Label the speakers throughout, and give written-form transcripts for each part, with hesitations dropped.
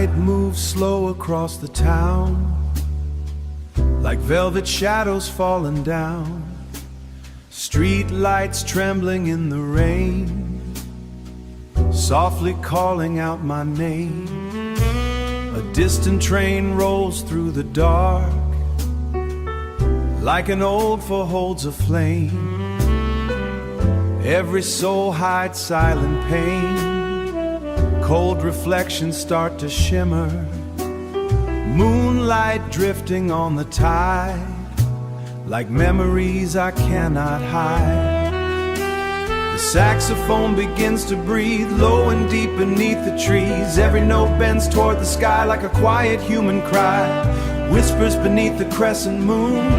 Speaker 1: Night moves slow across the town, like velvet shadows falling down. Street lights trembling in the rain, softly calling out my name. A distant train rolls through the dark, like an old foe holds a flame. Every soul hides silent pain. Cold reflections start to shimmer, moonlight drifting on the tide, like memories I cannot hide. The saxophone begins to breathe, low and deep beneath the trees. Every note bends toward the sky like a quiet human cry, whispers beneath the crescent moon,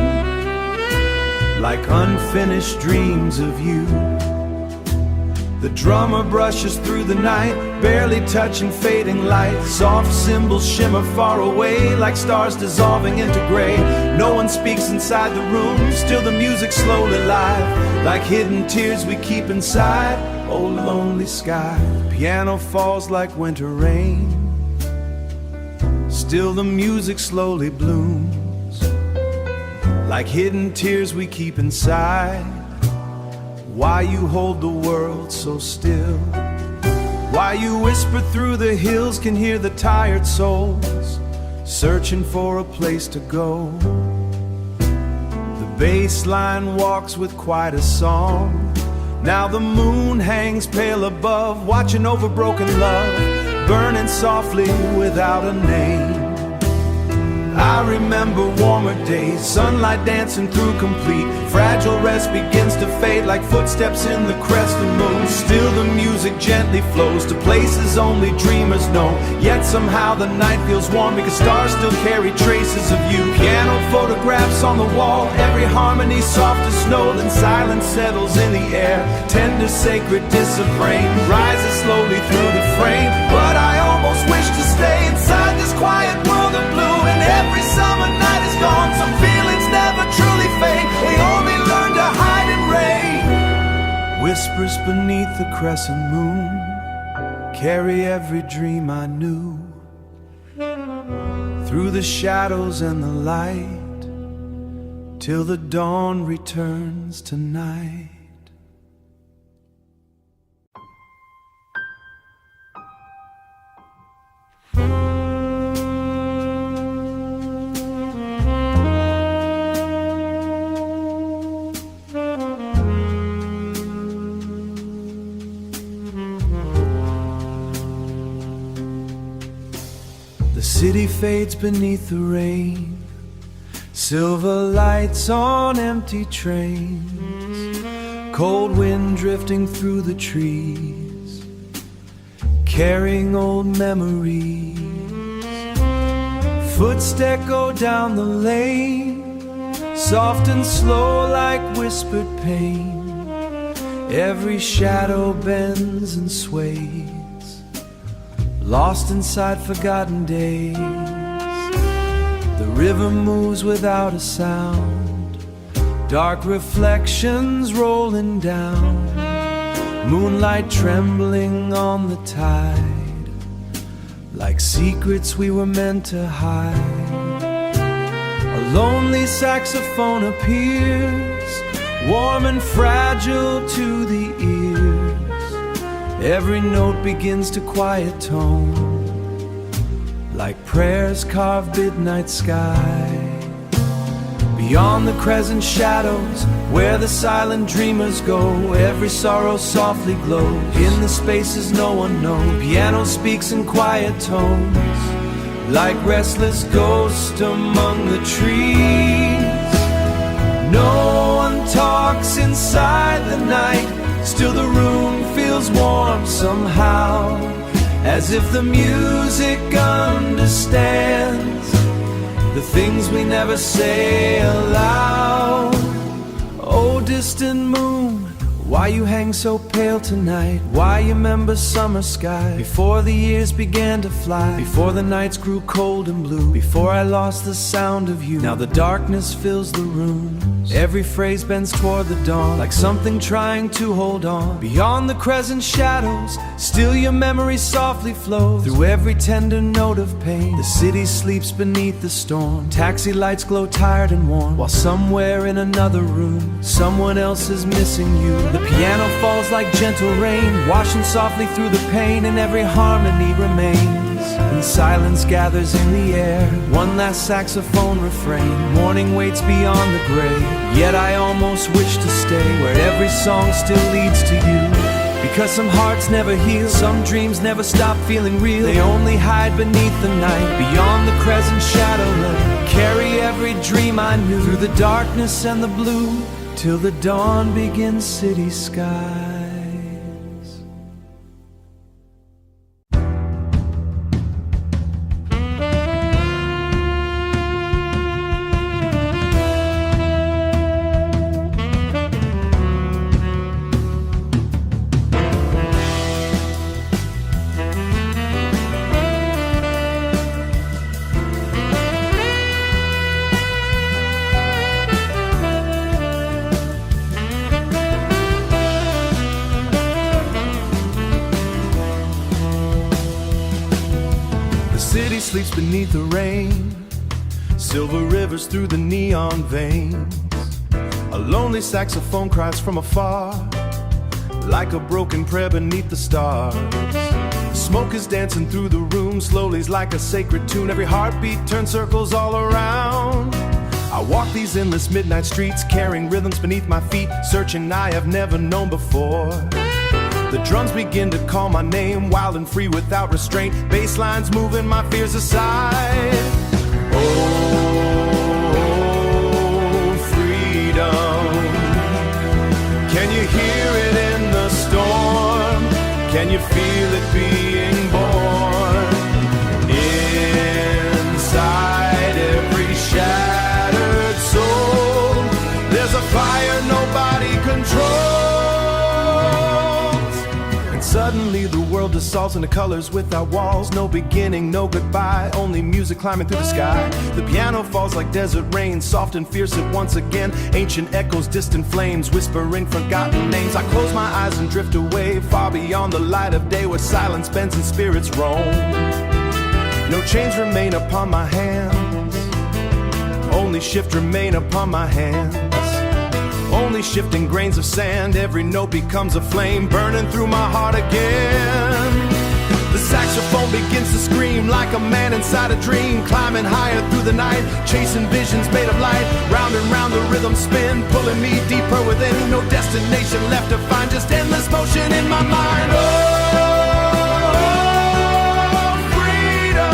Speaker 1: like unfinished dreams of you. The drummer brushes through the night, barely touching fading light. Soft cymbals shimmer far away, like stars dissolving into gray. No one speaks inside the room, still the music slowly live, like hidden tears we keep inside. Oh, lonely sky. Piano falls like winter rain, still the music slowly blooms, like hidden tears we keep inside. Why you hold the world so still? Why you whisper through the hills, can hear the tired souls searching for a place to go. The bass line walks with quite a song. Now the moon hangs pale above, watching over broken love, burning softly without a name. I remember warmer days, sunlight dancing through complete. Fragile rest begins to fade like footsteps in the crescent moon. Still the music gently flows to places only dreamers know. Yet somehow the night feels warm because stars still carry traces of you. Piano photographs on the wall, every harmony soft as snow. Then silence settles in the air, tender sacred discipline rises slowly through the frame. But I almost wish to stay inside this quiet world of blue. And every summer night is gone, some feelings never truly fade. They only learn to hide in rain. Whispers beneath the crescent moon carry every dream I knew, through the shadows and the light, till the dawn returns tonight. The city fades beneath the rain, silver lights on empty trains, cold wind drifting through the trees, carrying old memories. Footsteps go down the lane, soft and slow like whispered pain. Every shadow bends and sways, lost inside forgotten days. The river moves without a sound, dark reflections rolling down, moonlight trembling on the tide, like secrets we were meant to hide. A lonely saxophone appears, warm and fragile to the ears. Every note begins to quiet tone, like prayers carved midnight sky. Beyond the crescent shadows, where the silent dreamers go, every sorrow softly glows. In the spaces no one knows, piano speaks in quiet tones, like restless ghosts among the trees. No one talks inside the night, still the room feels warm somehow, as if the music understands the things we never say aloud. Oh, distant moon, Why you hang so pale tonight? Why you remember summer sky? Before the years began to fly, before the nights grew cold and blue, before I lost the sound of you. Now the darkness fills the rooms, every phrase bends toward the dawn, like something trying to hold on. Beyond the crescent shadows, still your memory softly flows through every tender note of pain. The city sleeps beneath the storm, taxi lights glow tired and worn, while somewhere in another room, someone else is missing you. The piano falls like gentle rain, washing softly through the pain, and every harmony remains. And silence gathers in the air, one last saxophone refrain. Morning waits beyond the grave, yet I almost wish to stay where every song still leads to you. Because some hearts never heal, some dreams never stop feeling real. They only hide beneath the night, beyond the crescent shadowland. Carry every dream I knew through the darkness and the blue, till the dawn begins city skies. City sleeps beneath the rain, silver rivers through the neon veins. A lonely saxophone cries from afar, like a broken prayer beneath the stars. Smoke is dancing through the room, slowly like a sacred tune. Every heartbeat turns circles all around. I walk these endless midnight streets, carrying rhythms beneath my feet, searching I have never known before. The drums begin to call my name, wild and free without restraint. Bass lines moving my fears aside. Oh, freedom. Can you hear it in the storm? Can you feel it being born? Inside every shattered soul, there's a fire nobody controls. Suddenly the world dissolves into colors without walls. No beginning, no goodbye, only music climbing through the sky. The piano falls like desert rain, soft and fierce at once again. Ancient echoes, distant flames, whispering forgotten names. I close my eyes and drift away, far beyond the light of day, where silence bends and spirits roam. No chains remain upon my hands, only shift remain upon my hands. Only shifting grains of sand, every note becomes a flame, burning through my heart again. The saxophone begins to scream like a man inside a dream, climbing higher through the night, chasing visions made of light. Round and round the rhythm spin, pulling me deeper within. No destination left to find, just endless motion in my mind. Oh, freedom,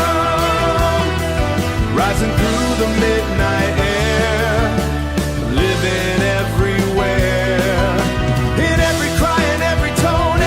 Speaker 1: rising through the midnight air, living everywhere, in every cry and every tone, in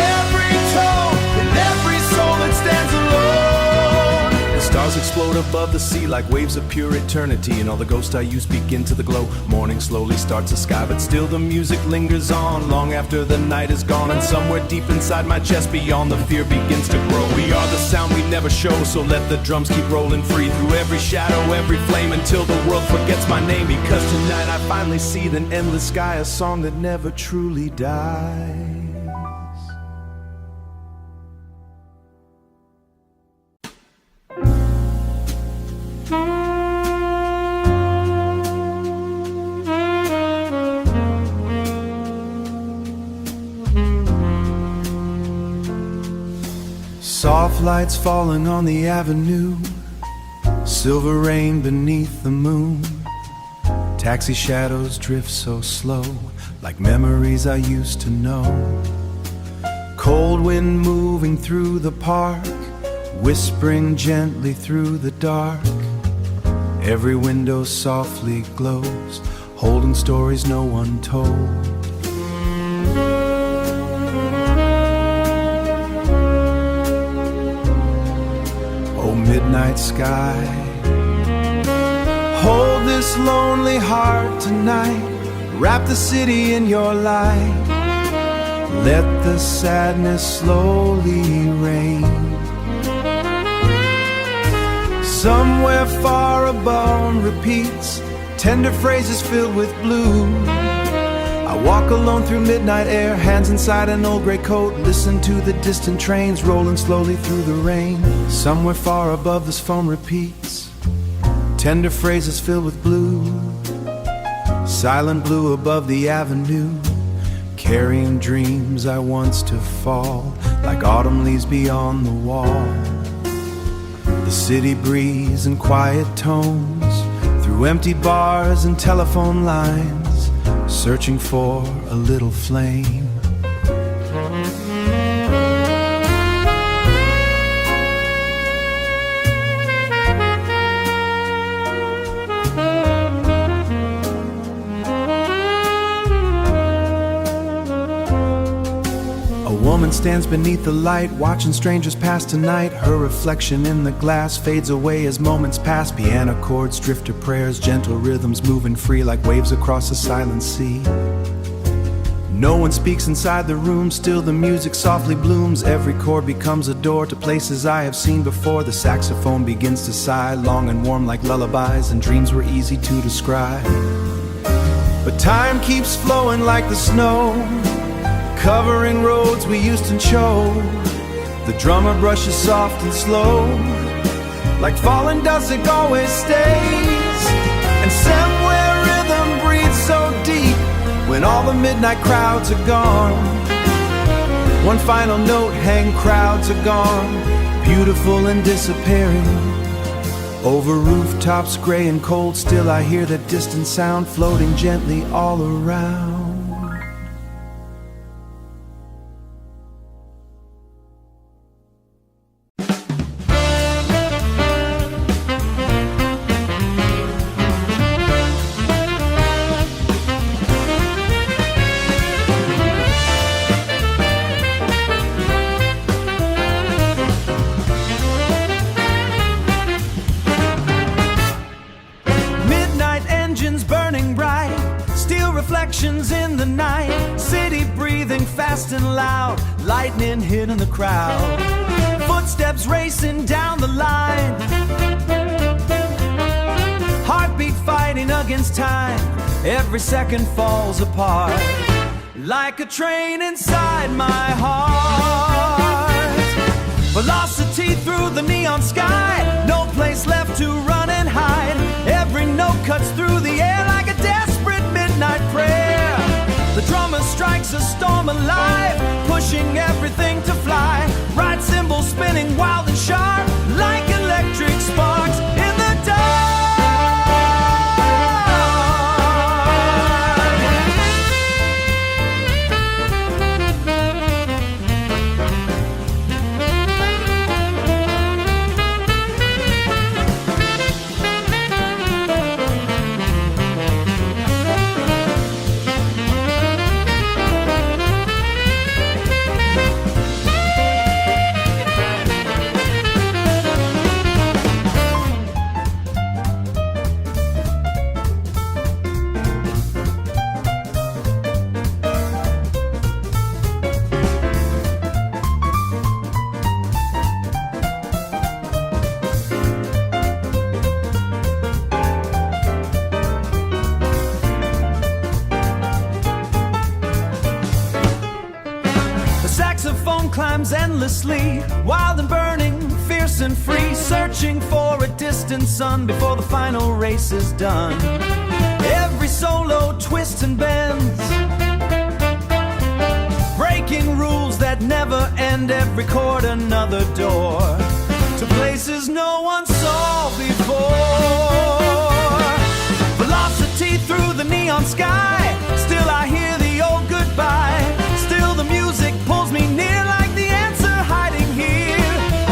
Speaker 1: every soul that stands alone. The stars explode above the sea like waves of pure eternity, and all the ghosts I use begin to the glow. Morning slowly starts the sky, but still the music lingers on, long after the night is gone. And somewhere deep inside my chest, beyond the fear begins to grow. We are the sound we never show, so let the drums keep rolling free through every shadow, every flame, until the world forgets my name. Because tonight I finally see the endless sky, a song that never truly dies. Soft lights falling on the avenue, silver rain beneath the moon. Taxi shadows drift so slow, like memories I used to know. Cold wind moving through the park, whispering gently through the dark. Every window softly glows, holding stories no one told. Oh, midnight sky, hold this lonely heart tonight. Wrap the city in your light. let the sadness slowly rain. Somewhere far above repeats tender phrases filled with blue. I walk alone through midnight air, hands inside an old gray coat, listen to the distant trains rolling slowly through the rain. Somewhere far above this phone repeats tender phrases filled with blue. Silent blue above the avenue, carrying dreams I once to fall, like autumn leaves beyond the wall. The city breeze and quiet tones, through empty bars and telephone lines, searching for a little flame. A woman stands beneath the light, watching strangers pass tonight. Her reflection in the glass fades away as moments pass. Piano chords drift to prayers, gentle rhythms moving free like waves across a silent sea. No one speaks inside the room, still the music softly blooms. Every chord becomes a door to places I have seen before. The saxophone begins to sigh, long and warm like lullabies, and dreams were easy to describe. But time keeps flowing like the snow, covering roads we used to chose. The drummer brushes soft and slow, like falling dust it always stays. And somewhere rhythm breathes so deep when all the midnight crowds are gone. One final note, hang crowds are gone, beautiful and disappearing. Over rooftops gray and cold, still I hear that distant sound floating gently all around. Burning bright, steel reflections in the night. City breathing fast and loud, lightning hitting the crowd. Footsteps racing down the line, heartbeat fighting against time. Every second falls apart, like a train inside my heart. Velocity through the neon sky, no place left to run and hide. Every note cuts through the air like a desperate midnight prayer. The drummer strikes a storm alive, pushing everything to fly. Right cymbals spinning wild and sharp, like electric sparks in the dark. Saxophone climbs endlessly, wild and burning, fierce and free, searching for a distant sun before the final race is done. Every solo twists and bends, breaking rules that never end. Every chord another door to places no one saw before. Velocity through the neon sky, still I hear the old goodbye. Still the music pulls me near like the answer hiding here.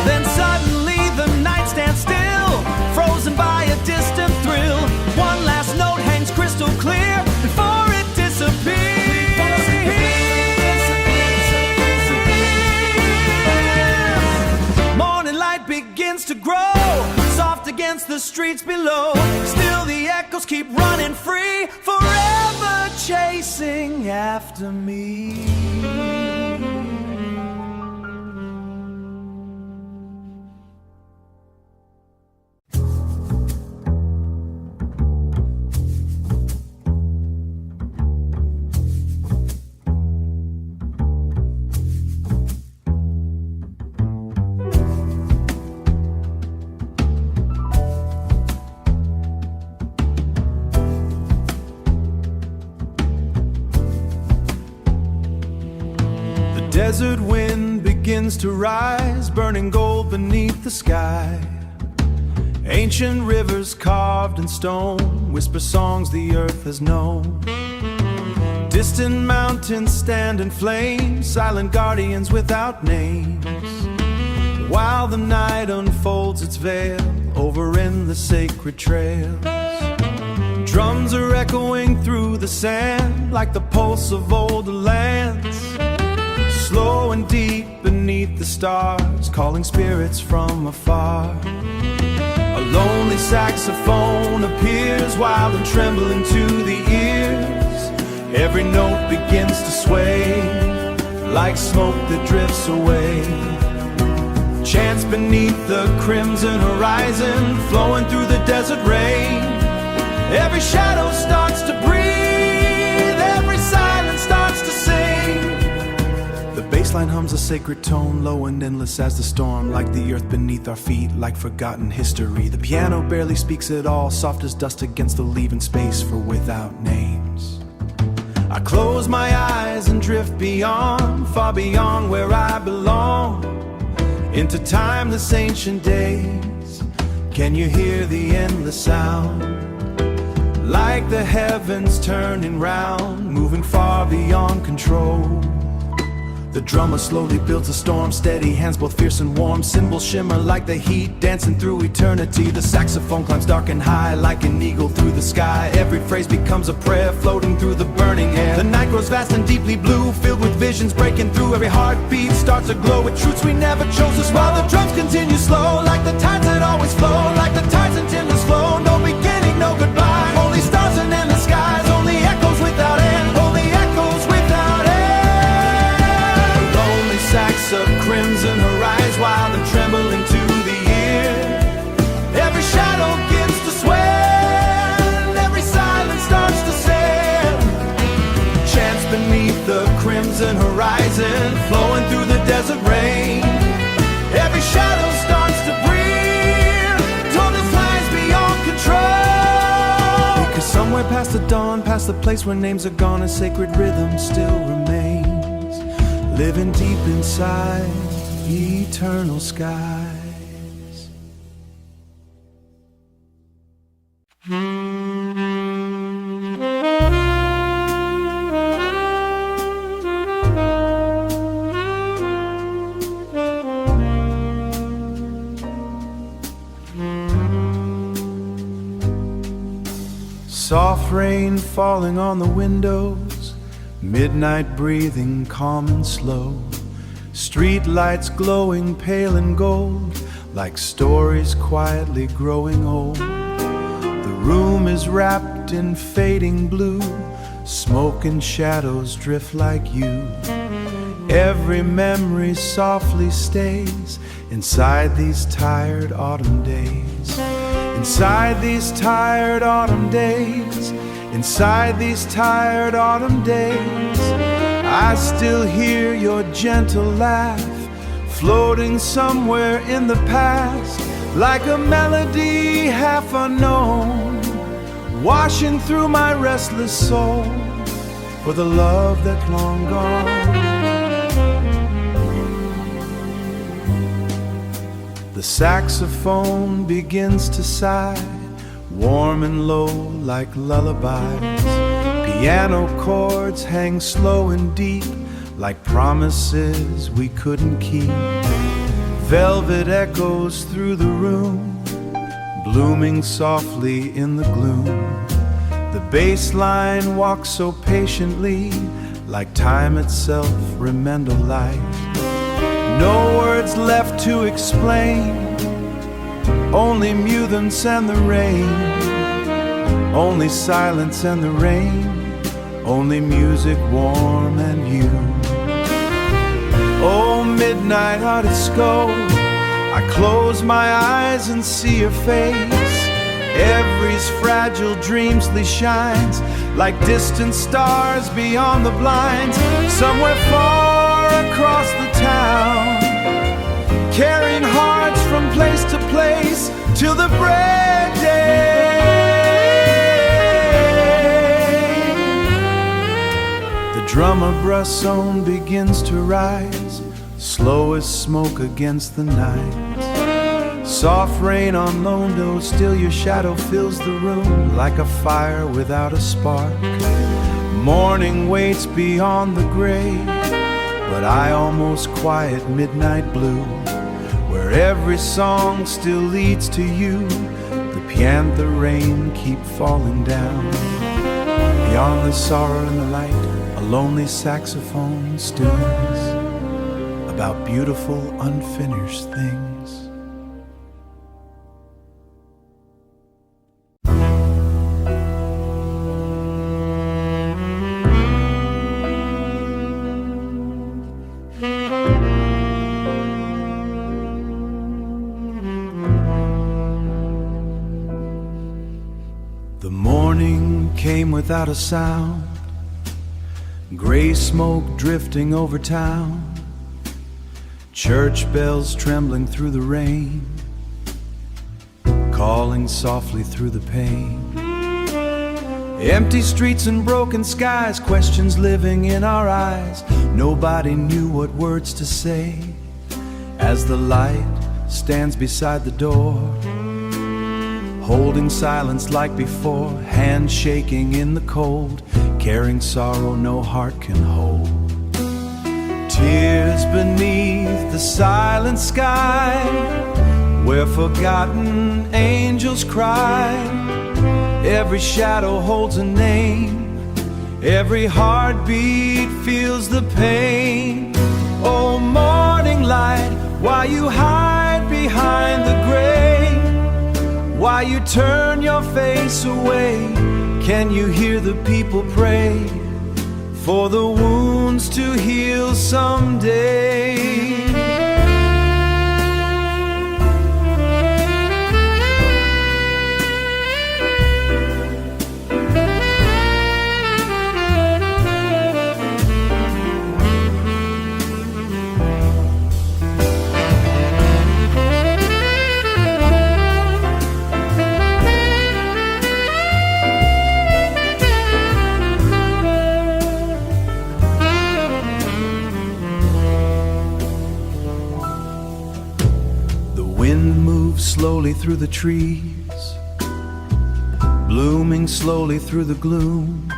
Speaker 1: Then suddenly the night stands still, frozen by a distant thrill. One last note hangs crystal clear before it disappears. Morning light begins to grow, soft against the streets below. Still the echoes keep running free, forever chasing after me. desert wind begins to rise, burning gold beneath the sky. Ancient rivers carved in stone whisper songs the earth has known. Distant mountains stand in flames, silent guardians without names, while the night unfolds its veil over in the sacred trails. Drums are echoing through the sand like the pulse of older lands, slow and deep beneath the stars, calling spirits from afar. A lonely saxophone appears, wild and trembling to the ears. Every note begins to sway like smoke that drifts away. Chants beneath the crimson horizon, flowing through the desert rain. Every shadow starts to breathe, every silence starts to sing. The bassline hums a sacred tone, low and endless as the storm, like the earth beneath our feet, like forgotten history. The piano barely speaks at all, soft as dust against the leaving space for without names. I close my eyes and drift beyond, far beyond where I belong, into timeless ancient days. Can you hear the endless sound? Like the heavens turning round, moving far beyond control. The drummer slowly builds a storm, steady hands both fierce and warm. Cymbals shimmer like the heat, dancing through eternity. The saxophone climbs dark and high, like an eagle through the sky. Every phrase becomes a prayer, floating through the burning air. The night grows vast and deeply blue, filled with visions breaking through. Every heartbeat starts aglow with truths we never chose to swallow. While the drums continue slow, like the tides that always flow, like the tides in endless flow. No beginning, no goodbye, only stars and endless skies, only echoes without end, only echoes without end. Sacks of crimson arise, wild and trembling to the ear. Every shadow begins to swell, every silence starts to sail. Chants beneath the crimson horizon, flowing through the desert rain. Every shadow starts to breathe, told us lies beyond control. Because somewhere past the dawn, past the place where names are gone, a sacred rhythm still remains, living deep inside eternal skies. Soft rain falling on the windows, midnight breathing calm and slow. Street lights glowing pale and gold, like stories quietly growing old. The room is wrapped in fading blue, smoke and shadows drift like you. Every memory softly stays inside these tired autumn days. Inside these tired autumn days, inside these tired autumn days, I still hear your gentle laugh, floating somewhere in the past, like a melody half unknown, washing through my restless soul for the love that's long gone. The saxophone begins to sigh, warm and low like lullabies. Piano chords hang slow and deep, like promises we couldn't keep. Velvet echoes through the room, blooming softly in the gloom. The bass line walks so patiently, like time itself remember light. No words left to explain, only mutants and the rain, only silence and the rain, only music warm and you. Oh, midnight artist go, I close my eyes and see your face. Every fragile dreamsly shines like distant stars beyond the blinds. Somewhere far across the town, carrying hearts from place to place till the break day. The drummer Bresson begins to rise, slow as smoke against the night. Soft rain on Londo, still your shadow fills the room like a fire without a spark. Morning waits beyond the gray, but I almost quiet midnight blue, where every song still leads to you. The piano rain keep falling down. Beyond the sorrow and the light, a lonely saxophone stums about beautiful unfinished things. The morning came without a sound, gray smoke drifting over town, church bells trembling through the rain, calling softly through the pain. Empty streets and broken skies, questions living in our eyes. Nobody knew what words to say as the light stands beside the door, holding silence like before, hands shaking in the cold, carrying sorrow no heart can hold. Tears beneath the silent sky, where forgotten angels cry. Every shadow holds a name, every heartbeat feels the pain. Oh, morning light, why you hide behind the gray? Why you turn your face away? Can you hear the people pray for the wounds to heal someday? Slowly through the trees, blooming slowly through the gloom.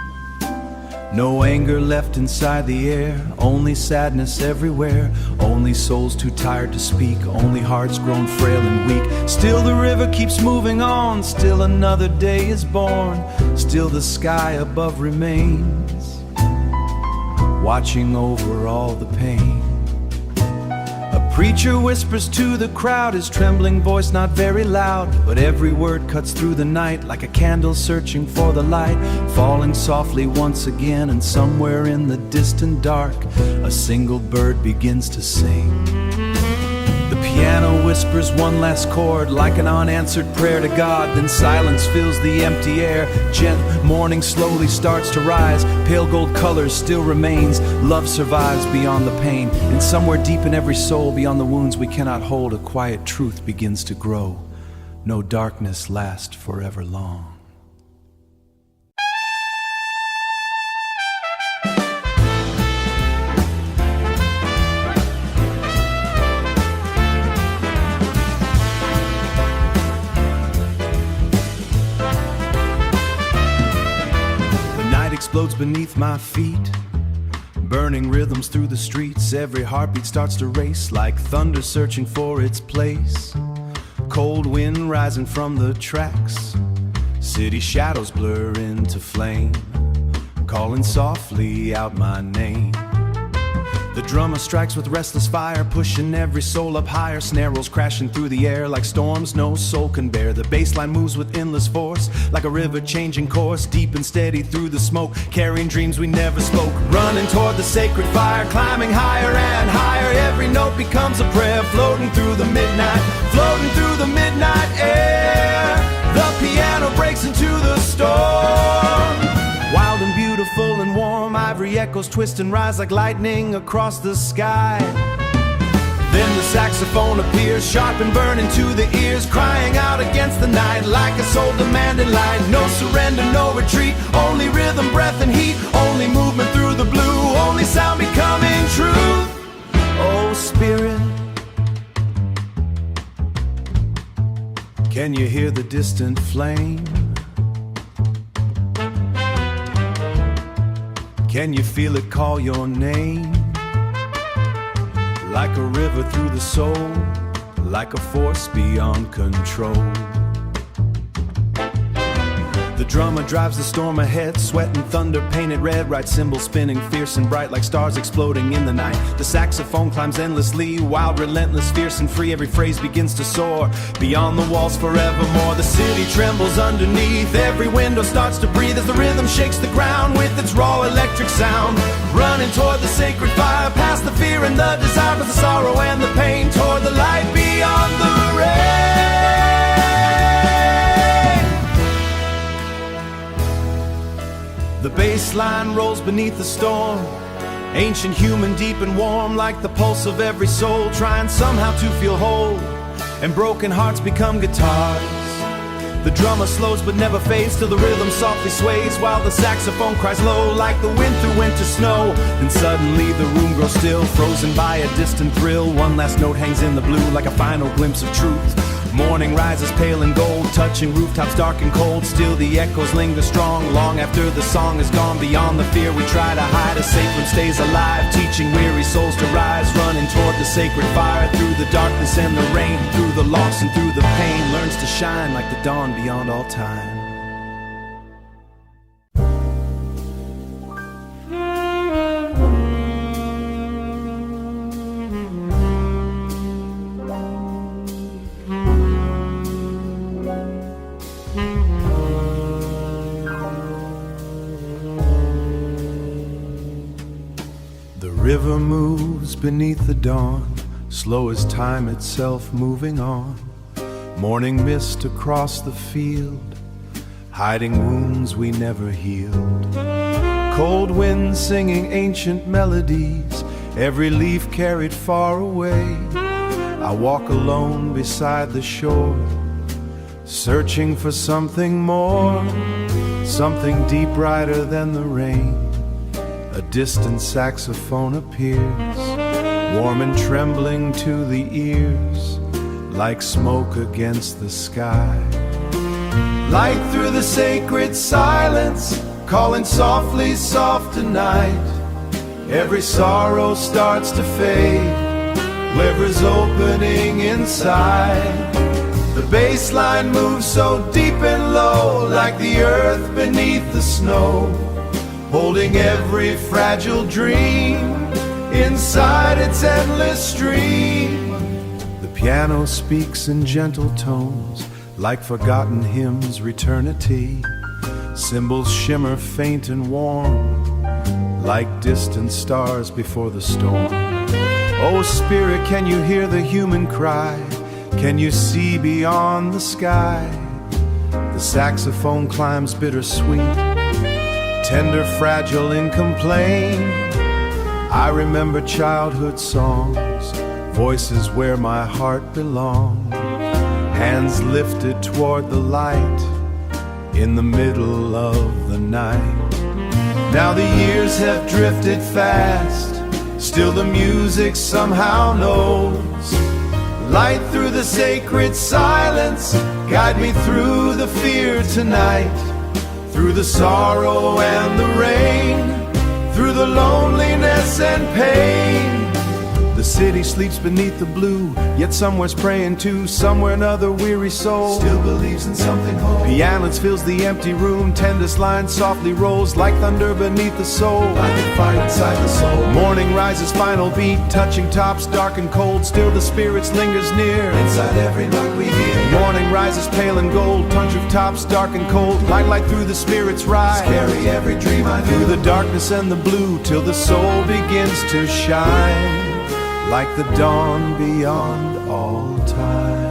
Speaker 1: No anger left inside the air, only sadness everywhere. Only souls too tired to speak, only hearts grown frail and weak. Still the river keeps moving on, still another day is born. Still the sky above remains, watching over all the pain. Preacher whispers to the crowd, his trembling voice not very loud, but every word cuts through the night like a candle searching for the light, falling softly once again, and somewhere in the distant dark a single bird begins to sing. The piano whispers one last chord like an unanswered prayer to God, then silence fills the empty air. Gent morning slowly starts to rise, pale gold colors still remains. Love survives beyond the pain, and somewhere deep in every soul, beyond the wounds we cannot hold, a quiet truth begins to grow. No darkness lasts forever long. Explodes beneath my feet, burning rhythms through the streets. Every heartbeat starts to race like thunder searching for its place. Cold wind rising from the tracks, city shadows blur into flame, calling softly out my name. The drummer strikes with restless fire, pushing every soul up higher. Snare rolls crashing through the air like storms no soul can bear. The bass line moves with endless force, like a river changing course, deep and steady through the smoke, carrying dreams we never spoke. Running toward the sacred fire, climbing higher and higher. Every note becomes a prayer, floating through the midnight air. The piano breaks into the storm. Wild and beautiful and warm, ivory echoes twist and rise like lightning across the sky. Then the saxophone appears, sharp and burning to the ears, crying out against the night like a soul demanding light. No surrender, no retreat, only rhythm, breath and heat, only movement through the blue, only sound becoming truth. Oh Spirit, can you hear the distant flame? Can you feel it call your name? Like a river through the soul, like a force beyond control. The drummer drives the storm ahead, sweat and thunder painted red, right cymbals spinning fierce and bright like stars exploding in the night. The saxophone climbs endlessly, wild, relentless, fierce and free. Every phrase begins to soar beyond the walls forevermore. The city trembles underneath, every window starts to breathe as the rhythm shakes the ground with its raw electric sound. Running toward the sacred fire, past the fear and the desire, past the sorrow and the pain, toward the light beyond the rain. The bass line rolls beneath the storm, ancient, human, deep and warm, like the pulse of every soul, trying somehow to feel whole, and broken hearts become guitars. The drummer slows but never fades till the rhythm softly sways, while the saxophone cries low like the wind through winter snow. Then suddenly the room grows still, frozen by a distant thrill. One last note hangs in the blue like a final glimpse of truth. Morning rises pale and gold, touching rooftops dark and cold. Still the echoes linger strong, long after the song is gone. Beyond the fear we try to hide, a sacred stays alive, teaching weary souls to rise. Running toward the sacred fire, through the darkness and the rain, through the loss and through the pain, learns to shine like the dawn beyond all time. The river moves beneath the dawn, slow as time itself moving on. Morning mist across the field, hiding wounds we never healed. Cold wind singing ancient melodies, every leaf carried far away. I walk alone beside the shore, searching for something more, something deep brighter than the rain. A distant saxophone appears, warm and trembling to the ears, like smoke against the sky. Light through the sacred silence, calling softly, soft tonight. Every sorrow starts to fade, rivers opening inside. The bass line moves so deep and low, like the earth beneath the snow, holding every fragile dream inside its endless stream. The piano speaks in gentle tones, like forgotten hymns, eternity. Cymbals shimmer faint and warm, like distant stars before the storm. Oh Spirit, can you hear the human cry? Can you see beyond the sky? The saxophone climbs bittersweet, tender, fragile, incomplete. I remember childhood songs, voices where my heart belonged, hands lifted toward the light in the middle of the night. Now the years have drifted fast, still the music somehow knows. Light through the sacred silence, guide me through the fear tonight, through the sorrow and the rain, through the loneliness and pain. The city sleeps beneath the blue, yet somewhere's praying too. Somewhere another weary soul still believes in something whole. Piano fills the empty room, tendest line softly rolls, like thunder beneath the soul, like a fire inside the soul. Morning rises, final beat, touching tops dark and cold. Still the spirits lingers near, inside every note we hear. Morning rises pale and gold, punch of tops dark and cold. Light through the spirits ride, carry every dream I knew. Through the darkness and the blue, till the soul begins to shine, like the dawn beyond all time.